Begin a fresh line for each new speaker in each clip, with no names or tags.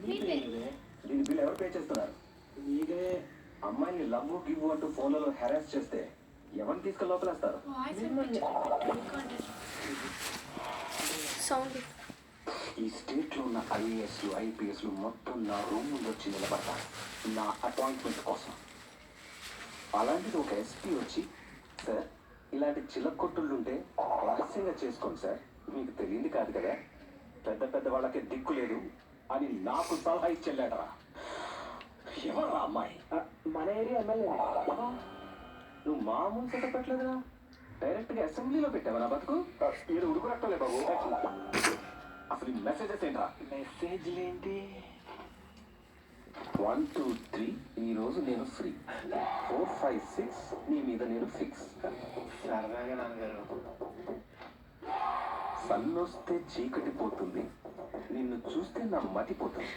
దీని బిల్ ఎవరు పే చేస్తున్నారు? మీరే. అమ్మాయిని లవ్ గివ్ అంటూ ఫోన్లలో హెరాస్ చేస్తే ఎవరిని తీసుకెళ్ళి లోపలేస్తారు?
సౌండ్
ఈ స్టేట్ లో ఉన్న ఐఏఎస్లు ఐపీఎస్లు మొత్తం నా రూమ్ ముందు వచ్చి నిలబడతారు నా అపాయింట్మెంట్ కోసం. అలాంటిది ఒక ఎస్పీ వచ్చి, సార్ ఇలాంటి చిలక్కొట్టులుంటే రహస్యంగా చేసుకోండి సార్, మీకు తెలియంది కాదు కదా, పెద్ద పెద్ద వాళ్ళకి దిక్కు లేదు అని నాకు సలహా ఇచ్చెళ్ళాడరా. ఎవరా అమ్మాయి? మన ఏరియా ఎమ్మెల్యే. నువ్వు మామూలు సెట పెట్టలేదురా, డైరెక్ట్ గా అసెంబ్లీలో పెట్టావా నా బతుకు? మీరు ఉడుకురట్టలే బాబు. అసలు ఈ మెసేజెస్ ఏంట్రా? మెసేజ్లేంటి? 1 2 3 ఈ రోజు నేను ఫ్రీ, 4 5 6 నీ మీద నేను ఫిక్స్. సరదాగా నాన్నగారు. సన్నొస్తే చీకటి పోతుంది, నిన్ను చూస్తే నా మతిపోతుంది.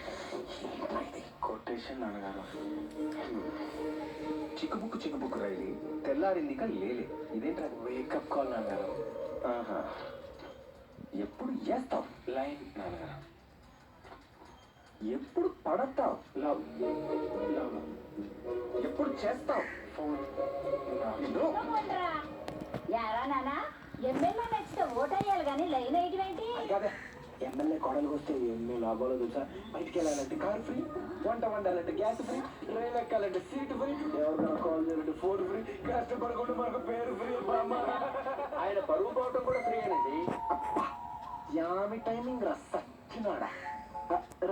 కొటేషన్ నాన్నగారు. చిక్కుబుక్కు చిక్కుబుక్కు రైలి తెల్లారిందిక లేలే. ఇదేంట్రా? వేకప్ కాల్ నాన్నగారు. ఆహా, ఎప్పుడు చేస్తావు లైన్ నాన్నగారు? ఎప్పుడు పడతావు లవ్? ఎప్పుడు చేస్తావు ఫోన్?
యారా నానా, ఎమ్మెల్యే నచ్చితే ఓటేయాలి కానీ లైన్ వేయటం ఏంటి?
అదే ఎమ్మెల్యే కోడలకు వస్తే ఎన్నో లాభాలు తెలుసా? బయటికి వెళ్ళాలంటే కార్ ఫ్రీ, వంట వండాలంటే గ్యాస్ ఫ్రీ, రైలు ఎక్కాలంటే సీట్ ఫ్రీ, ఎవరికైనా కాల్ చేయాలంటే ఫోన్ ఫ్రీ, కష్టపడకుండా మనకు పేరు ఫ్రీ. ఆయన బరువు పోవటం కూడా ఫ్రీ అనేది. యామి టైమింగ్ రా సచ్చినాడా. రండి